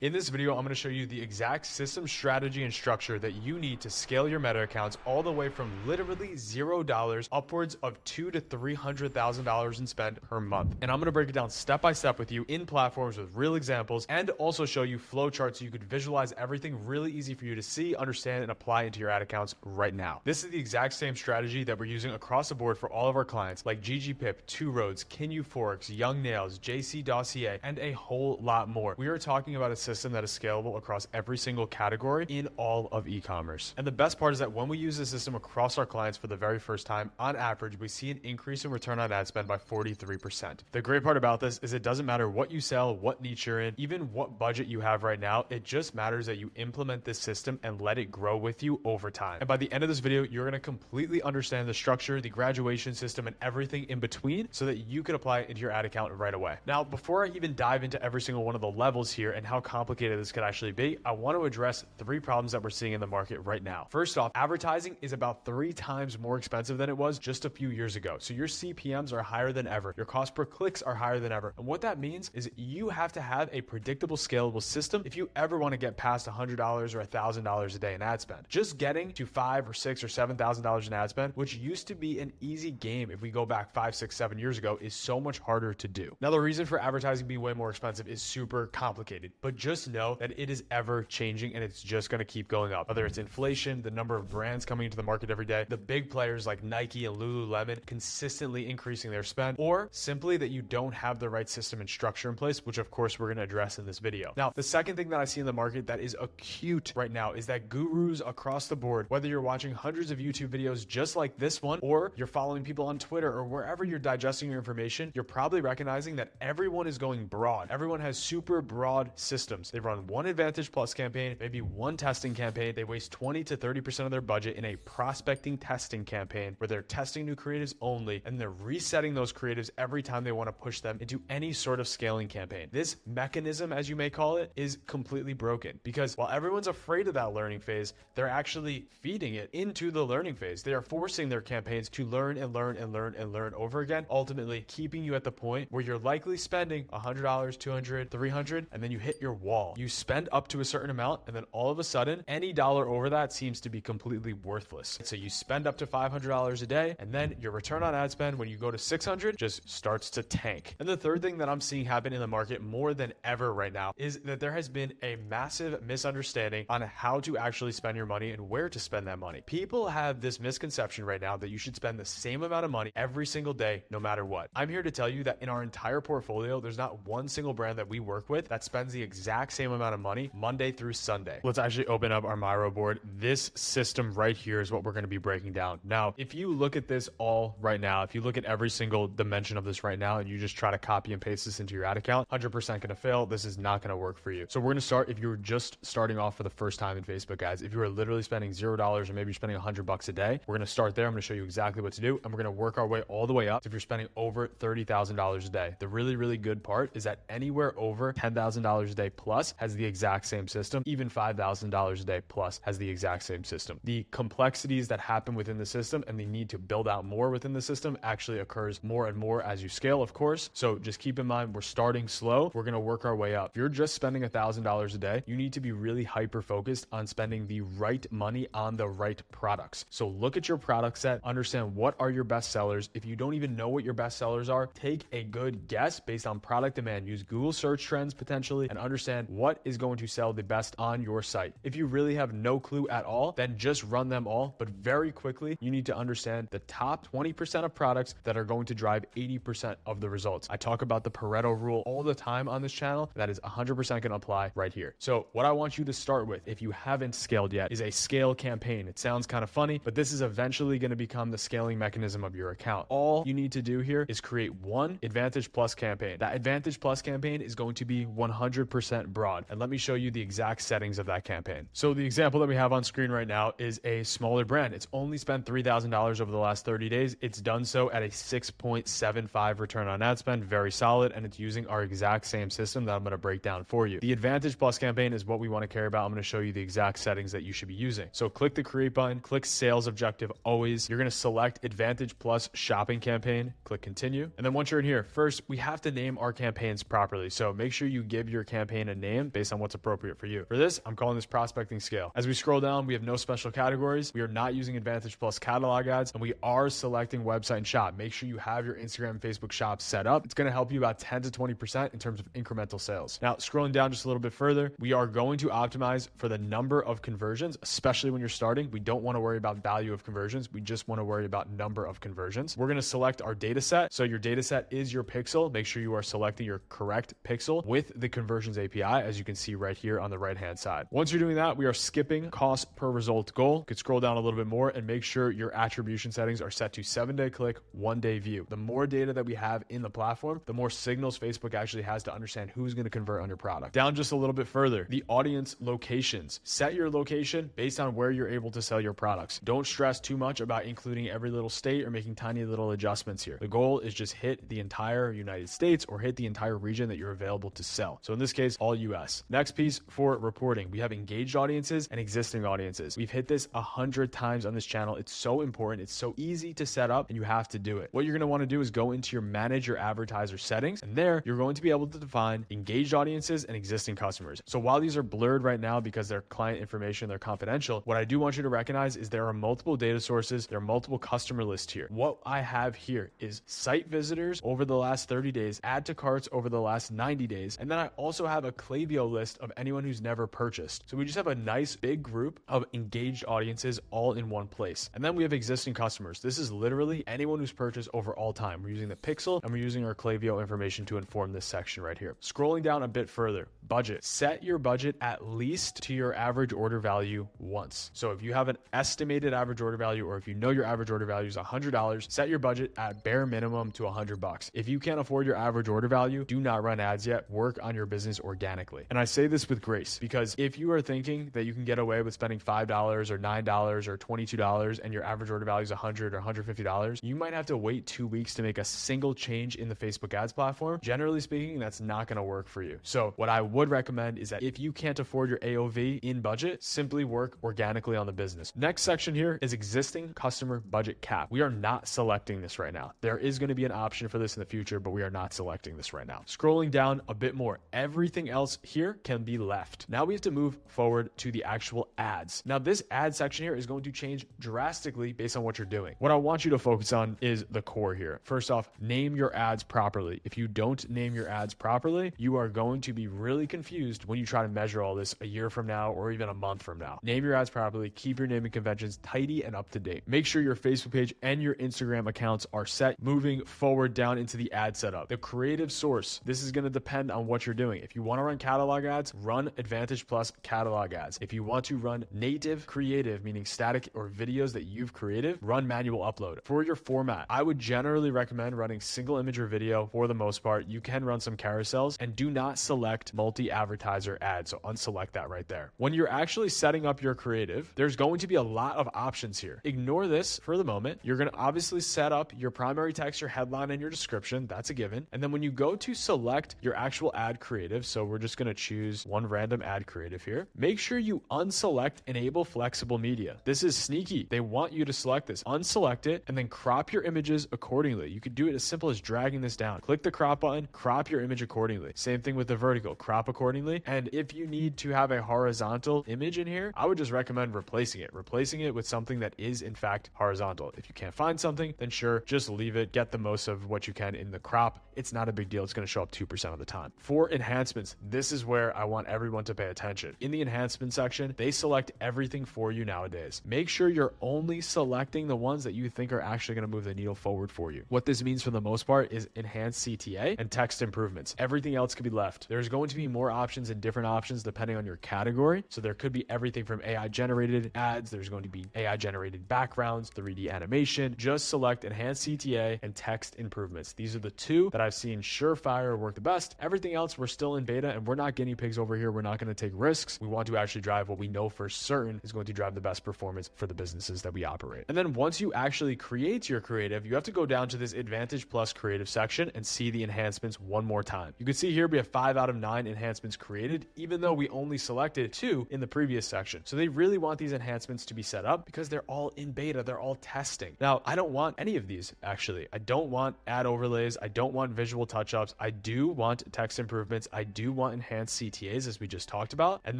In this video, I'm going to show you the exact system, strategy, and structure that you need to scale your Meta accounts all the way from literally $0 upwards of $200,000 to $300,000 in spend per month. And I'm going to break it down step by step with you in platforms with real examples and also show you flowcharts so you could visualize everything really easy for you to see, understand, and apply into your ad accounts right now. This is the exact same strategy that we're using across the board for all of our clients like GGPip, Two Roads, Kinyu Forex, Young Nails, JC Dossier, and a whole lot more. We are talking about a system that is scalable across every single category in all of e-commerce. And the best part is that when we use the system across our clients for the very first time, on average, we see an increase in return on ad spend by 43%. The great part about this is it doesn't matter what you sell, what niche you're in, even what budget you have right now. It just matters that you implement this system and let it grow with you over time. And by the end of this video, you're going to completely understand the structure, the graduation system, and everything in between so that you can apply it into your ad account right away. Now, before I even dive into every single one of the levels here and how complicated this could actually be, I want to address three problems that we're seeing in the market right now. First off, advertising is about 3 times more expensive than it was just a few years ago. So your CPMs are higher than ever. Your cost per clicks are higher than ever. And what that means is you have to have a predictable, scalable system if you ever want to get past $100 or $1,000 a day in ad spend. Just getting to $5,000 or $6,000 or $7,000 in ad spend, which used to be an easy game if we go back 5, 6, 7 years ago, is so much harder to do. Now, the reason for advertising being way more expensive is super complicated, but just know that it is ever changing and it's just going to keep going up. Whether it's inflation, the number of brands coming into the market every day, the big players like Nike and Lululemon consistently increasing their spend, or simply that you don't have the right system and structure in place, which of course we're going to address in this video. Now, the second thing that I see in the market that is acute right now is that gurus across the board, whether you're watching hundreds of YouTube videos just like this one, or you're following people on Twitter or wherever you're digesting your information, you're probably recognizing that everyone is going broad. Everyone has super broad systems. They run one Advantage Plus campaign, maybe one testing campaign. They waste 20 to 30% of their budget in a prospecting testing campaign where they're testing new creatives only, and they're resetting those creatives every time they want to push them into any sort of scaling campaign. This mechanism, as you may call it, is completely broken because while everyone's afraid of that learning phase, they're actually feeding it into the learning phase. They are forcing their campaigns to learn and learn and learn and learn over again, ultimately keeping you at the point where you're likely spending $100, $200, $300, and then you hit your wall. You spend up to a certain amount, and then all of a sudden, any dollar over that seems to be completely worthless. So you spend up to $500 a day, and then your return on ad spend, when you go to $600, just starts to tank. And the third thing that I'm seeing happen in the market more than ever right now is that there has been a massive misunderstanding on how to actually spend your money and where to spend that money. People have this misconception right now that you should spend the same amount of money every single day, no matter what. I'm here to tell you that in our entire portfolio, there's not one single brand that we work with that spends the exact same amount of money Monday through Sunday. Let's actually open up our Miro board. This system right here is what we're going to be breaking down. Now, if you look at this all right now, if you look at every single dimension of this right now and you just try to copy and paste this into your ad account, 100% going to fail. This is not going to work for you. So we're going to start if you're just starting off for the first time in Facebook, guys. If you are literally spending $0 or maybe you're spending $100 a day, we're going to start there. I'm going to show you exactly what to do, and we're going to work our way all the way up if you're spending over $30,000 a day. The really, really good part is that anywhere over $10,000 a day plus has the exact same system. Even $5,000 a day plus has the exact same system. The complexities that happen within the system and the need to build out more within the system actually occurs more and more as you scale, of course. So just keep in mind, we're starting slow. We're going to work our way up. If you're just spending $1,000 a day, you need to be really hyper focused on spending the right money on the right products. So look at your product set, understand what are your best sellers. If you don't even know what your best sellers are, take a good guess based on product demand. Use Google search trends potentially and understand what is going to sell the best on your site. If you really have no clue at all, then just run them all. But very quickly, you need to understand the top 20% of products that are going to drive 80% of the results. I talk about the Pareto rule all the time on this channel. That is 100% going to apply right here. So what I want you to start with, if you haven't scaled yet, is a scale campaign. It sounds kind of funny, but this is eventually going to become the scaling mechanism of your account. All you need to do here is create one Advantage Plus campaign. That Advantage Plus campaign is going to be 100% broad. And let me show you the exact settings of that campaign. So the example that we have on screen right now is a smaller brand. It's only spent $3,000 over the last 30 days. It's done so at a 6.75 return on ad spend. Very solid. And it's using our exact same system that I'm going to break down for you. The Advantage Plus campaign is what we want to care about. I'm going to show you the exact settings that you should be using. So click the create button, click sales objective always. You're going to select Advantage Plus shopping campaign, click continue. And then once you're in here, first we have to name our campaigns properly. So make sure you give your campaign a name based on what's appropriate for you. For this, I'm calling this prospecting scale. As we scroll down, we have no special categories. We are not using Advantage Plus catalog ads, and we are selecting website and shop. Make sure you have your Instagram and Facebook shops set up. It's going to help you about 10 to 20% in terms of incremental sales. Now, scrolling down just a little bit further, we are going to optimize for the number of conversions, especially when you're starting. We don't want to worry about value of conversions. We just want to worry about number of conversions. We're going to select our data set. So your data set is your pixel. Make sure you are selecting your correct pixel with the conversions API, as you can see right here on the right-hand side. Once you're doing that, we are skipping cost per result goal. You could scroll down a little bit more and make sure your attribution settings are set to 7-day click, 1-day view. The more data that we have in the platform, the more signals Facebook actually has to understand who's going to convert on your product. Down just a little bit further, the audience locations. Set your location based on where you're able to sell your products. Don't stress too much about including every little state or making tiny little adjustments here. The goal is just hit the entire United States or hit the entire region that you're available to sell. So in this case, all US. Next piece for reporting, we have engaged audiences and existing audiences. We've hit this 100 times on this channel. It's so important. It's so easy to set up and you have to do it. What you're going to want to do is go into your manage your advertiser settings, and there you're going to be able to define engaged audiences and existing customers. So while these are blurred right now because they're client information, they're confidential, what I do want you to recognize is there are multiple data sources, there are multiple customer lists here. What I have here is site visitors over the last 30 days, add to carts over the last 90 days, and then I also have a Klaviyo list of anyone who's never purchased. So we just have a nice big group of engaged audiences all in one place. And then we have existing customers. This is literally anyone who's purchased over all time. We're using the pixel and we're using our Klaviyo information to inform this section right here. Scrolling down a bit further, budget. Set your budget at least to your average order value once. So if you have an estimated average order value, or if you know your average order value is $100, set your budget at bare minimum to $100. If you can't afford your average order value, do not run ads yet. Work on your business organically. And I say this with grace because if you are thinking that you can get away with spending $5 or $9 or $22 and your average order value is $100 or $150, you might have to wait 2 weeks to make a single change in the Facebook ads platform. Generally speaking, that's not going to work for you. So what I would recommend is that if you can't afford your AOV in budget, simply work organically on the business. Next section here is existing customer budget cap. We are not selecting this right now. There is going to be an option for this in the future, but we are not selecting this right now. Scrolling down a bit more, everything else here can be left. Now we have to move forward to the actual ads. Now this ad section here is going to change drastically based on what you're doing. What I want you to focus on is the core here. First off, name your ads properly. If you don't name your ads properly, you are going to be really confused when you try to measure all this a year from now or even a month from now. Name your ads properly, keep your naming conventions tidy and up to date. Make sure your Facebook page and your Instagram accounts are set. Moving forward down into the ad setup. The creative source, this is going to depend on what you're doing. If you want to run catalog ads, run Advantage Plus catalog ads. If you want to run native creative, meaning static or videos that you've created, run manual upload. For your format, I would generally recommend running single image or video for the most part. You can run some carousels and do not select multi-advertiser ads. So unselect that right there. When you're actually setting up your creative, there's going to be a lot of options here. Ignore this for the moment. You're going to obviously set up your primary text, your headline, and your description. That's a given. And then when you go to select your actual ad creative, so we're just going to choose one random ad creative here, make sure you unselect enable flexible media. This is sneaky. They want you to select this. Unselect it and then crop your images accordingly. You could do it as simple as dragging this down. Click the crop button, crop your image accordingly. Same thing with the vertical, crop accordingly. And if you need to have a horizontal image in here, I would just recommend replacing it with something that is in fact horizontal. If you can't find something, then sure, just leave it. Get the most of what you can in the crop. It's not a big deal. It's going to show up 2% of the time. For enhancements, this is where I want everyone to pay attention. In the enhancement section, they select everything for you nowadays. Make sure you're only selecting the ones that you think are actually going to move the needle forward for you. What this means for the most part is enhanced CTA and text improvements. Everything else could be left. There's going to be more options and different options depending on your category. So there could be everything from AI generated ads. There's going to be AI generated backgrounds, 3D animation. Just select enhanced CTA and text improvements. These are the two that I've seen surefire work the best. Everything else, we're still in beta and we're not guinea pigs over here. We're not going to take risks. We want to actually drive what we know for certain is going to drive the best performance for the businesses that we operate. And then once you actually create your creative, you have to go down to this Advantage Plus creative section and see the enhancements one more time. You can see here we have 5 out of 9 enhancements created, even though we only selected 2 in the previous section. So they really want these enhancements to be set up because they're all in beta. They're all testing. Now, I don't want any of these, actually. I don't want ad overlays. I don't want visual touch-ups. I do want text improvements. I do want enhanced CTAs, as we just talked about. And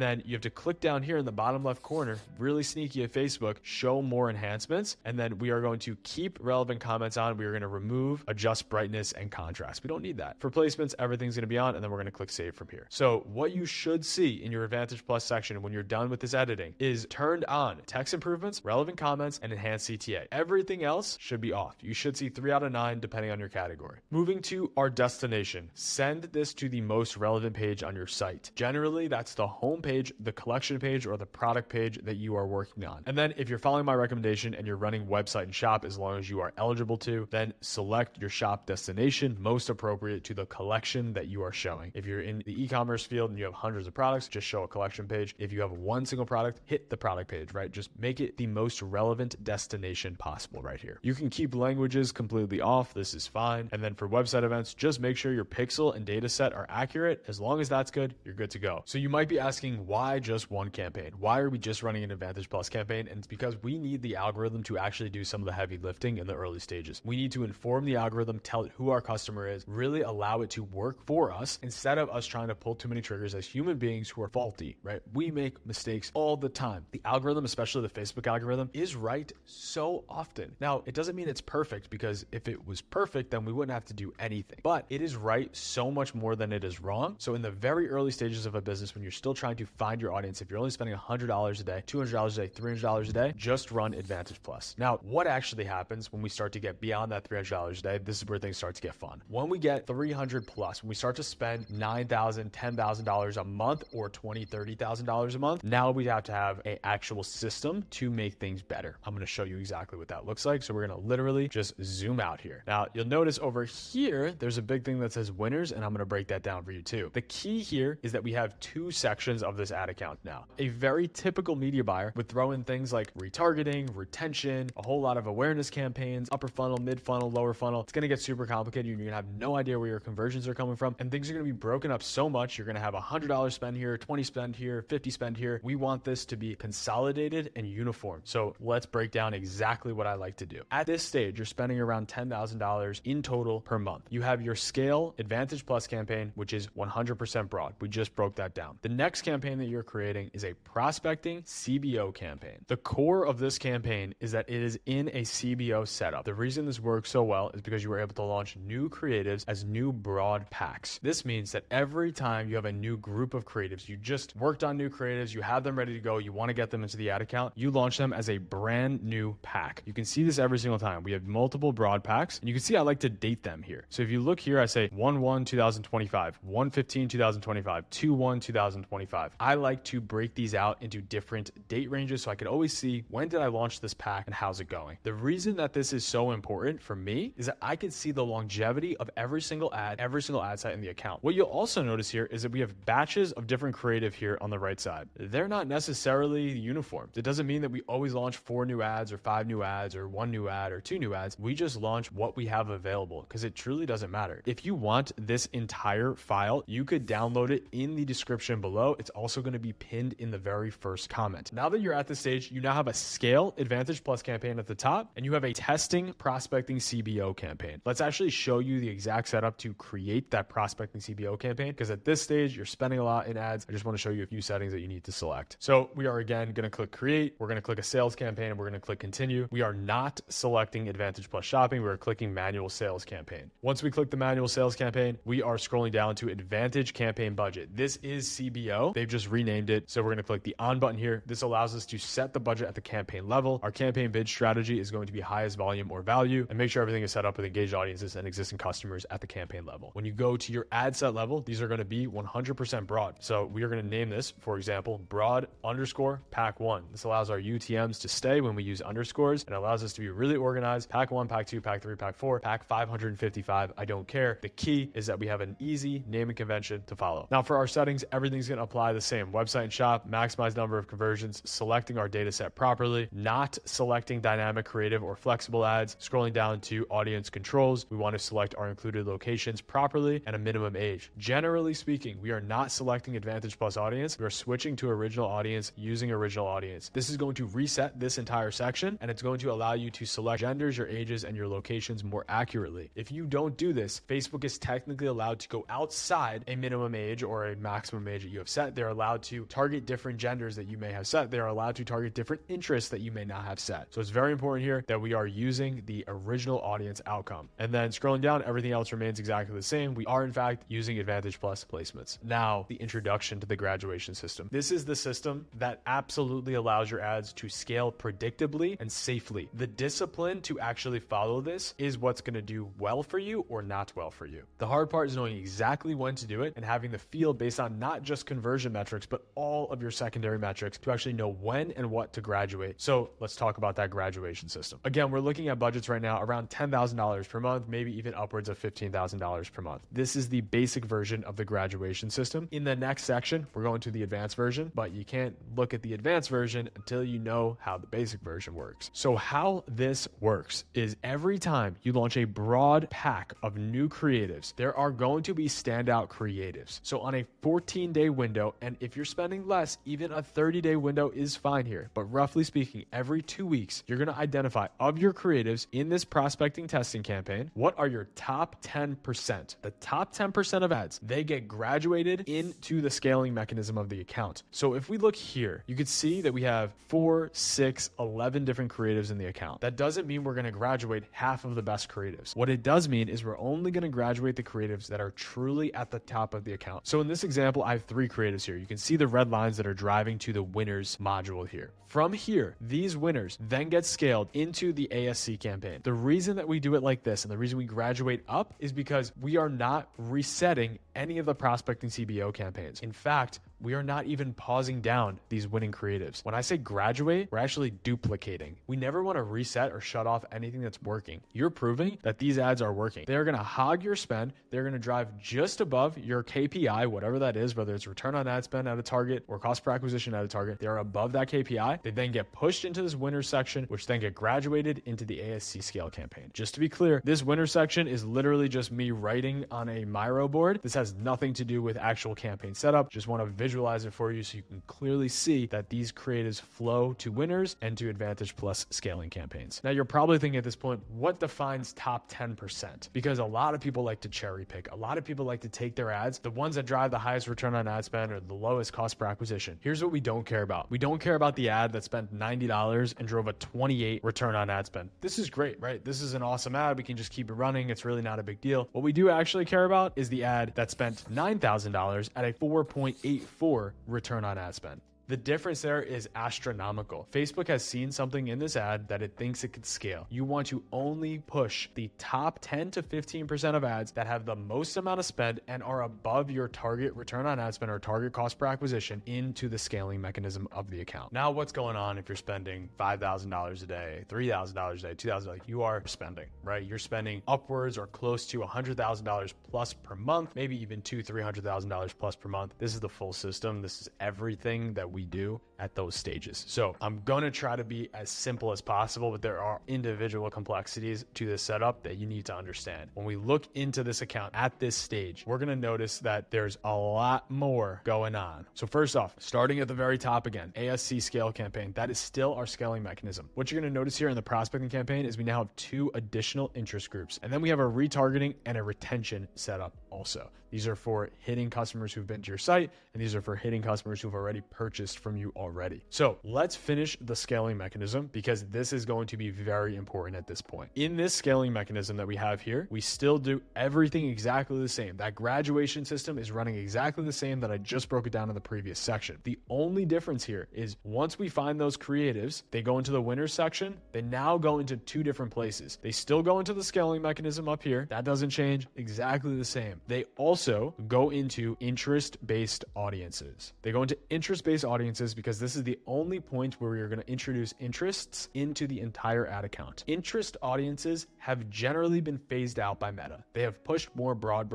then you have to click down here in the bottom left corner, really sneaky at Facebook, show more enhancements. And then we are going to keep relevant comments on. We are going to remove adjust brightness and contrast. We don't need that. For placements, everything's going to be on, and then we're going to click save from here. So what you should see in your Advantage Plus section when you're done with this editing is turned on text improvements, relevant comments, and enhanced CTA. Everything else should be off. You should see 3 out of 9 depending on your category. Moving to our destination, send this to the most relevant page on your site. Generally, that's the home page, the collection page, or the product page that you are working on. And then if you're following my recommendation and you're running website and shop, as long as you are eligible to, then select your shop destination most appropriate to the collection that you are showing. If you're in the e-commerce field and you have hundreds of products, just show a collection page. If you have one single product, hit the product page, right? Just make it the most relevant destination possible right here. You can keep languages completely off. This is fine. And then for website events, just make sure your pixel and data set are accurate. As long as that's good, you're good to go. So you might be asking, why just one campaign? Why are we just running an Advantage Plus campaign? And it's because we need the algorithm to actually do some of the heavy lifting in the early stages. We need to inform the algorithm, tell it who our customer is, really allow it to work for us instead of us trying to pull too many triggers as human beings who are faulty, right? We make mistakes all the time. The algorithm, especially the Facebook algorithm, is right so often. Now, it doesn't mean it's perfect, because if it was perfect, then we wouldn't have to do anything. But it is right so much more than it is wrong. So in the very early stages of a business, when you're still trying to find your audience, if you're only spending $100 a day, $200 a day, $300 a day, just run Advantage Plus. Now, what actually happens when we start to get beyond that $300 a day? This is where things start to get fun. When we get 300 plus, when we start to spend $9,000, $10,000 a month, or $20,000, $30,000 a month, now we have to have an actual system to make things better. I'm going to show you exactly what that looks like. So we're going to literally just zoom out here. Now, you'll notice over here, there's a big thing that says winners, and I'm going to break that down for you too. The key here is that we have 2 sections of this ad account now. A very typical media buyer would throw in things like retargeting, retention, a whole lot of awareness campaigns, upper funnel, mid funnel, lower funnel. It's going to get super complicated. You're going to have no idea where your conversions are coming from, and things are going to be broken up so much. You're going to have $100 spend here, 20 spend here, 50 spend here. We want this to be consolidated and uniform. So let's break down exactly what I like to do. At this stage, you're spending around $10,000 in total per month. You have your scale Advantage Plus campaign, which is 100% broad. We just broke that down. The next campaign that you're creating is a prospecting CBO campaign. The core of this campaign is that it is in a CBO setup. The reason this works so well is because you were able to launch new creatives as new broad packs. This means that every time you have a new group of creatives, you just worked on new creatives, you have them ready to go, you want to get them into the ad account, you launch them as a brand new pack. You can see this every single time. We have multiple broad packs, and you can see I like to date them here. So if you look here, I say 1/1/2025, 1/15/2025, 2/1/2025. I like to break these out into different date ranges so I can always see when did I launch this pack and how's it going. The reason that this is so important for me is that I can see the longevity of every single ad site in the account. What you'll also notice here is that we have batches of different creative here on the right side. They're not necessarily uniform. It doesn't mean that we always launch 4 new ads or 5 new ads or 1 new ad or 2 new ads. We just launch what we have available, because it truly doesn't matter. If you want this entire file, you could download it in the description below. It's also going to be pinned in the very first comment. Now that you're at this stage, you now have a scale Advantage Plus campaign at the top, and you have a testing prospecting CBO campaign. Let's actually show you the exact setup to create that prospecting CBO campaign, because at this stage, you're spending a lot in ads. I just want to show you a few settings that you need to select. So we are again going to click create. We're going to click a sales campaign, and we're going to click continue. We are not selecting Advantage Plus shopping. We're clicking manual sales campaign. Once we click the manual sales campaign, we are scrolling down to Advantage campaign budget. This is CBO. They've just renamed it. So we're going to click the on button here. This allows us to set the budget at the campaign level. Our campaign bid strategy is going to be highest volume or value, and make sure everything is set up with engaged audiences and existing customers at the campaign level. When you go to your ad set level, these are going to be 100% broad. So we are going to name this, for example, broad underscore pack 1. This allows our UTMs to stay when we use underscores, and allows us to be really organized. Pack 1, pack 2, pack 3, pack 4, pack 555. I don't care. The key is that we have an easy naming convention to follow. Now for our settings, everything's going to apply the same. Website and shop, maximize number of conversions, selecting our data set properly, not selecting dynamic, creative, or flexible ads. Scrolling down to audience controls, we want to select our included locations properly and a minimum age. Generally speaking, speaking, we are not selecting Advantage Plus audience. We are switching to original audience using original audience. This is going to reset this entire section, and it's going to allow you to select genders, your ages, and your locations more accurately. If you don't do this, Facebook is technically allowed to go outside a minimum age or a maximum age that you have set. They're allowed to target different genders that you may have set. They're allowed to target different interests that you may not have set. So it's very important here that we are using the original audience outcome. And then scrolling down, everything else remains exactly the same. We are in fact using Advantage Plus placements. Now, the introduction to the graduation system. This is the system that absolutely allows your ads to scale predictably and safely. The discipline to actually follow this is what's going to do well for you or not well for you. The hard part is knowing exactly when to do it and having the feel based on not just conversion metrics, but all of your secondary metrics to actually know when and what to graduate. So let's talk about that graduation system. Again, we're looking at budgets right now around $10,000 per month, maybe even upwards of $15,000 per month. This is the basic version of the graduation system. In the next section, we're going to the advanced version, but you can't look at the advanced version until you know how the basic version works. So how this works is every time you launch a broad pack of new creatives, there are going to be standout creatives. So on a 14-day window, and if you're spending less, even a 30-day window is fine here. But roughly speaking, every 2 weeks, you're going to identify of your creatives in this prospecting testing campaign, what are your top 10%? The top 10% of ads, they get graduated into the scaling mechanism of the account. So if we look here, you can see that we have 4, 6, 11 different creatives in the account. That doesn't mean we're going to graduate half of the best creatives. What it does mean is we're only going to graduate the creatives that are truly at the top of the account. So in this example, I have 3 creatives here. You can see the red lines that are driving to the winners module here. From here, these winners then get scaled into the ASC campaign. The reason that we do it like this and the reason we graduate up is because we are not resetting any of the prospecting CBO campaigns. In fact, we are not even pausing down these winning creatives. When I say graduate, we're actually duplicating. We never want to reset or shut off anything that's working. You're proving that these ads are working. They're going to hog your spend. They're going to drive just above your KPI, whatever that is, whether it's return on ad spend at a target or cost per acquisition at a target. They are above that KPI. They then get pushed into this winner section, which then get graduated into the ASC scale campaign. Just to be clear, this winner section is literally just me writing on a Miro board. This has nothing to do with actual campaign setup. Just want to visualize it for you so you can clearly see that these creatives flow to winners and to Advantage Plus scaling campaigns. Now you're probably thinking at this point, what defines top 10%? Because a lot of people like to cherry pick. A lot of people like to take their ads, the ones that drive the highest return on ad spend or the lowest cost per acquisition. Here's what we don't care about. We don't care about the ad that spent $90 and drove a 28 return on ad spend. This is great, right? This is an awesome ad. We can just keep it running. It's really not a big deal. What we do actually care about is the ad that spent $9,000 at a 4.84 return on ad spend. The difference there is astronomical. Facebook has seen something in this ad that it thinks it could scale. You want to only push the top 10 to 15% of ads that have the most amount of spend and are above your target return on ad spend or target cost per acquisition into the scaling mechanism of the account. Now, what's going on if you're spending $5,000 a day, $3,000 a day, $2,000? You are spending, right? You're spending upwards or close to $100,000 plus per month, maybe even $200,000-$300,000 plus per month. This is the full system. This is everything that we do at those stages. So I'm going to try to be as simple as possible, but there are individual complexities to this setup that you need to understand. When we look into this account at this stage, we're going to notice that there's a lot more going on. So first off, starting at the very top again, ASC scale campaign, that is still our scaling mechanism. What you're going to notice here in the prospecting campaign is we now have 2 additional interest groups. And then we have a retargeting and a retention setup also. These are for hitting customers who've been to your site, and these are for hitting customers who've already purchased from you already. So let's finish the scaling mechanism because this is going to be very important at this point. In this scaling mechanism that we have here, we still do everything exactly the same. That graduation system is running exactly the same that I just broke it down in the previous section. The only difference here is once we find those creatives, they go into the winners section. They now go into 2 different places. They still go into the scaling mechanism up here. That doesn't change, exactly the same. They also go into interest-based audiences. They go into interest-based audiences because this is the only point where we are going to introduce interests into the entire ad account. Interest audiences have generally been phased out by Meta. They have pushed more broad.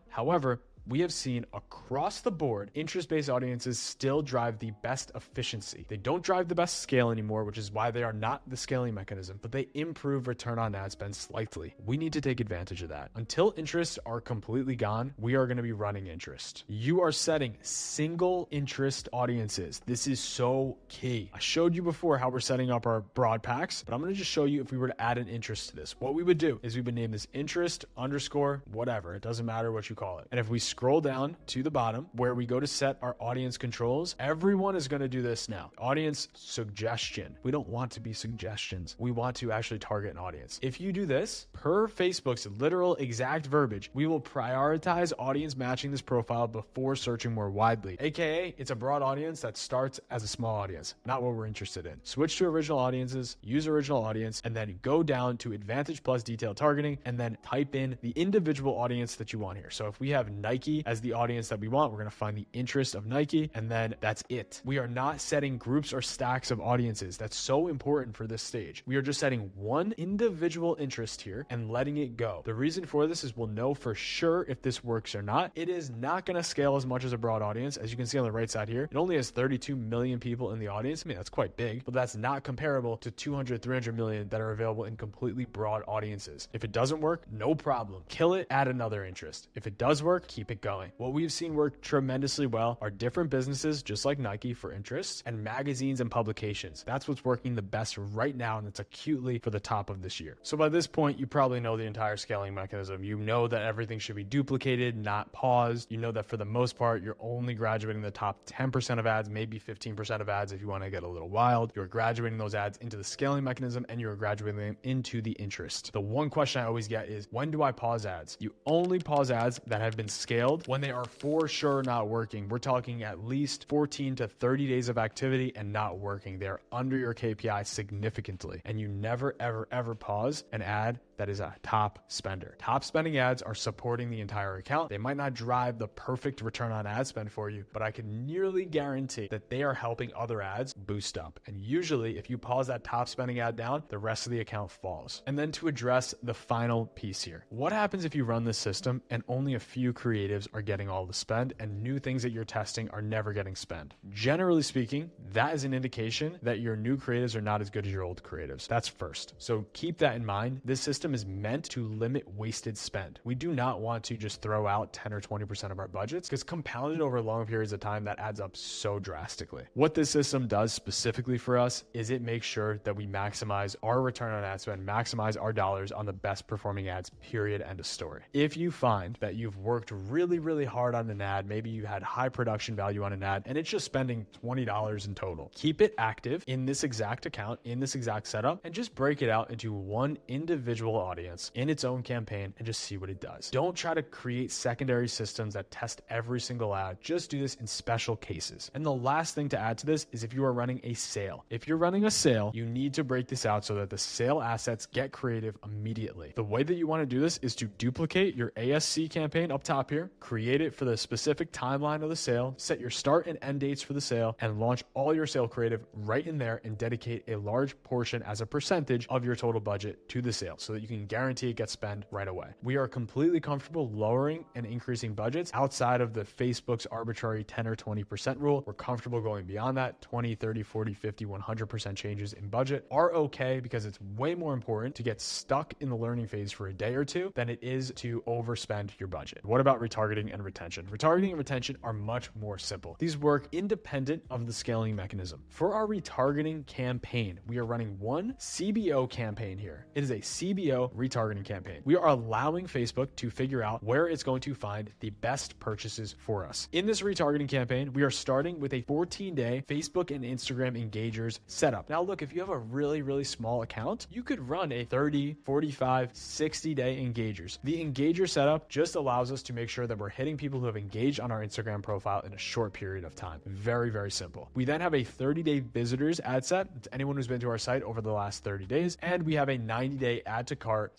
However, we have seen across the board, interest-based audiences still drive the best efficiency. They don't drive the best scale anymore, which is why they are not the scaling mechanism, but they improve return on ad spend slightly. We need to take advantage of that. Until interests are completely gone, we are going to be running interest. You are setting single interest audiences. This is so key. I showed you before how we're setting up our broad packs, but I'm going to just show you if we were to add an interest to this. What we would do is we would name this interest underscore whatever. It doesn't matter what you call it. And if we scroll down to the bottom where we go to set our audience controls, everyone is going to do this now. Audience suggestion. We don't want to be suggestions. We want to actually target an audience. If you do this, per Facebook's literal exact verbiage, we will prioritize audience matching this profile before searching more widely. AKA, it's a broad audience that starts as a small audience, not what we're interested in. Switch to original audiences, use original audience, and then go down to Advantage plus detailed targeting, and then type in the individual audience that you want here. So if we have Nike as the audience that we want, we're going to find the interest of Nike, and then that's it. We are not setting groups or stacks of audiences. That's so important for this stage. We are just setting one individual interest here and letting it go. The reason for this is we'll know for sure if this works or not. It is not going to scale as much as a broad audience. As you can see on the right side here, it only has 32 million people in the audience. I mean, that's quite big, but that's not comparable to 200, 300 million that are available in completely broad audiences. If it doesn't work, no problem. Kill it, add another interest. If it does work, keep it going. What we've seen work tremendously well are different businesses, just like Nike for interests, and magazines and publications. That's what's working the best right now, and it's acutely for the top of this year. So by this point, you probably know the entire scaling mechanism. You know that everything should be duplicated, not paused. You know that for the most part, you're only graduating the top 10% of ads, maybe 15% of ads if you want to get a little wild. You're graduating those ads into the scaling mechanism, and you're graduating them into the interest. The one question I always get is, when do I pause ads? You only pause ads that have been scaled when they are for sure not working. We're talking at least 14 to 30 days of activity and not working. They're under your KPI significantly. And you never, ever, ever pause an ad that is a top spender. Top spending ads are supporting the entire account. They might not drive the perfect return on ad spend for you, but I can nearly guarantee that they are helping other ads boost up. And usually if you pause that top spending ad down, the rest of the account falls. And then to address the final piece here, what happens if you run this system and only a few creatives are getting all the spend and new things that you're testing are never getting spend? Generally speaking, that is an indication that your new creatives are not as good as your old creatives. That's first. So keep that in mind. This system is meant to limit wasted spend. We do not want to just throw out 10 or 20% of our budgets, because compounded over long periods of time, that adds up so drastically. What this system does specifically for us is it makes sure that we maximize our return on ad spend, maximize our dollars on the best performing ads, period, end of story. If you find that you've worked really, really hard on an ad, maybe you had high production value on an ad, and it's just spending $20 in total, keep it active in this exact account, in this exact setup, and just break it out into one individual audience in its own campaign and just see what it does. Don't try to create secondary systems that test every single ad. Just do this in special cases. And the last thing to add to this is if you are running a sale. If you're running a sale, you need to break this out so that the sale assets get creative immediately. The way that you want to do this is to duplicate your ASC campaign up top here, create it for the specific timeline of the sale, set your start and end dates for the sale, and launch all your sale creative right in there and dedicate a large portion as a percentage of your total budget to the sale so that you can guarantee it gets spent right away. We are completely comfortable lowering and increasing budgets outside of the Facebook's arbitrary 10 or 20% rule. We're comfortable going beyond that. 20, 30, 40, 50, 100% changes in budget are okay, because it's way more important to get stuck in the learning phase for a day or two than it is to overspend your budget. What about retargeting and retention? Retargeting and retention are much more simple. These work independent of the scaling mechanism. For our retargeting campaign, we are running one CBO campaign here. It is a CBO retargeting campaign. We are allowing Facebook to figure out where it's going to find the best purchases for us. In this retargeting campaign, we are starting with a 14-day Facebook and Instagram engagers setup. Now look, if you have a really, really small account, you could run a 30, 45, 60-day engagers. The engager setup just allows us to make sure that we're hitting people who have engaged on our Instagram profile in a short period of time. Very, very simple. We then have have a 30-day visitors ad set. It's anyone who's been to our site over the last 30 days. And we have a 90-day add to cart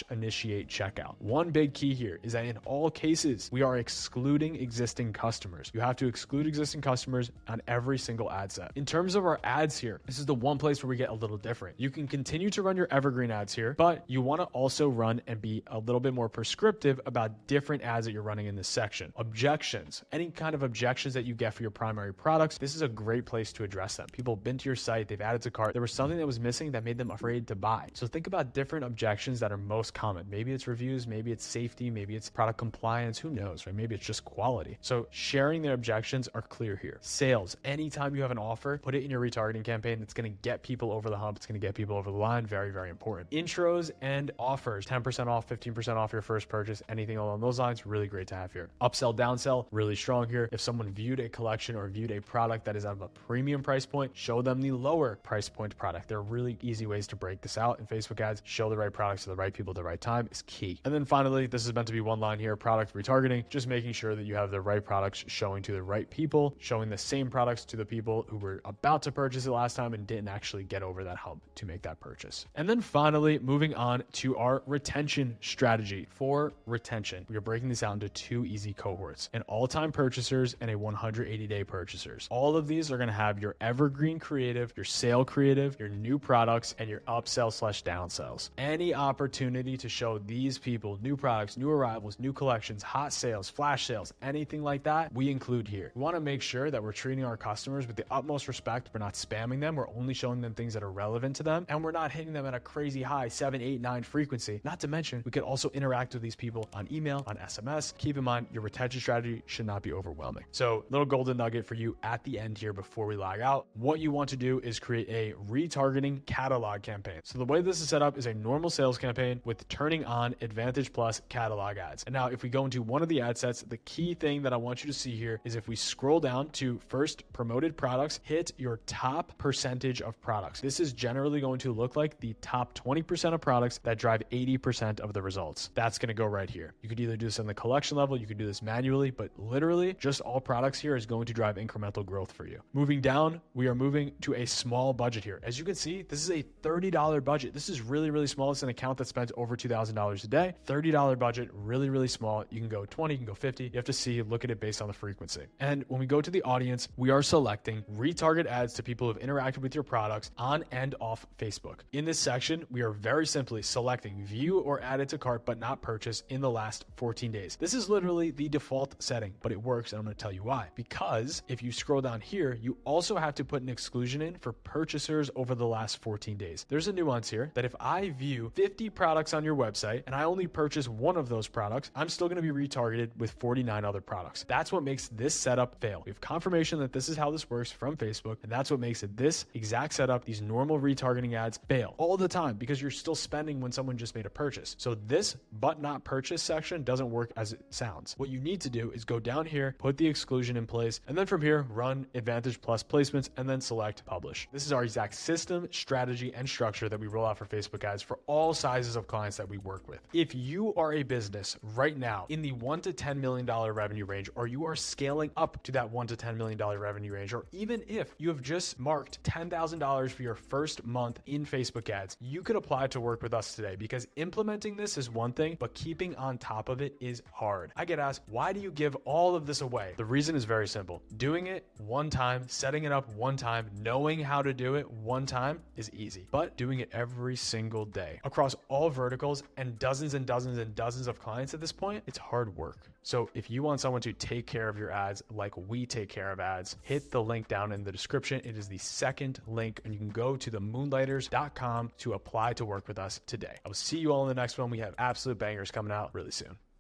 / initiate checkout. One big key here is that in all cases, we are excluding existing customers. You have to exclude existing customers on every single ad set. In terms of our ads here, this is the one place where we get a little different. You can continue to run your evergreen ads here, but you want to also run and be a little bit more prescriptive about different ads that you're running in this section. Objections, any kind of objections that you get for your primary products, this is a great place to address them. People have been to your site, they've added to cart, there was something that was missing that made them afraid to buy. So think about different objections that are most common. Maybe it's reviews, maybe it's safety, maybe it's product compliance, who knows, right? Maybe it's just quality. So sharing their objections are clear here. Sales, anytime you have an offer, put it in your retargeting campaign. It's going to get people over the hump. It's going to get people over the line. Very, very important. Intros and offers, 10% off, 15% off your first purchase, anything along those lines, really great to have here. Upsell, downsell, really strong here. If someone viewed a collection or viewed a product that is at a premium price point, show them the lower price point product. There are really easy ways to break this out in Facebook ads. Show the right products to the right people at the right time is key. And then finally, this is meant to be one line here, product retargeting, just making sure that you have the right products showing to the right people, showing the same products to the people who were about to purchase it last time and didn't actually get over that hump to make that purchase. And then finally, moving on to our retention strategy. For retention, we are breaking this out into two easy cohorts, an all-time purchasers and a 180-day purchasers. All of these are going to have your evergreen creative, your sale creative, your new products, and your upsell / downsells. Any opportunity to show these people new products, new arrivals, new collections, hot sales, flash sales, anything like that, we include here. We want to make sure that we're treating our customers with the utmost respect. We're not spamming them. We're only showing them things that are relevant to them. And we're not hitting them at a crazy high 7, 8, 9 frequency. Not to mention, we could also interact with these people on email, on SMS. Keep in mind, your retention strategy should not be overwhelming. So little golden nugget for you at the end here before we log out. What you want to do is create a retargeting catalog campaign. So the way this is set up is a normal sales campaign with turning on Advantage Plus catalog ads. And now if we go into one of the ad sets, the key thing that I want you to see here is if we scroll down to first promoted products, hit your top percentage of products. This is generally going to look like the top 20% of products that drive 80% of the results. That's going to go right here. You could either do this on the collection level, you could do this manually, but literally just all products here is going to drive incremental growth for you. Moving down, we are moving to a small budget here. As you can see, this is a $30 budget. This is really, really small. It's an account that spends over $2,000 a day. $30 budget, really, really small. You can go 20, you can go 50. You have to see, look at it based on the frequency. And when we go to the audience, we are selecting retarget ads to people who have interacted with your products on and off Facebook. In this section, we are very simply selecting view or added to cart but not purchase in the last 14 days. This is literally the default setting, but it works, and I'm going to tell you why. Because if you scroll down here, you also have to put an exclusion in for purchasers over the last 14 days. There's a nuance here that if I view 50 products on your website and I only purchase one of those products, I'm still going to be retargeted with 49 other products. That's what makes this setup fail. We have confirmation that this is how this works from Facebook, and that's what makes it this exact setup, these normal retargeting ads fail all the time because you're still spending when someone just made a purchase. So this but not purchase section doesn't work as it sounds. What you need to do is go down here, put the exclusion in place, and then from here, run Advantage Plus placements and then select publish. This is our exact system, strategy, and structure that we roll out for Facebook ads for all sizes of clients that we work with. If you are a business right now in the $1 to $10 million revenue range, or you are scaling up to that $1 to $10 million revenue range, or even if you have just marked $10,000 for your first month in Facebook ads, you could apply to work with us today, because implementing this is one thing, but keeping on top of it is hard. I get asked, why do you give all of this away? The reason is very simple. Doing it one time, setting it up one time, knowing how to do it one time is easy, but doing it every single day across all verticals and dozens and dozens and dozens of clients at this point, it's hard work. So if you want someone to take care of your ads like we take care of ads, hit the link down in the description. It is the second link, and you can go to the moonlighters.com to apply to work with us today. I will see you all in the next one. We have absolute bangers coming out really soon.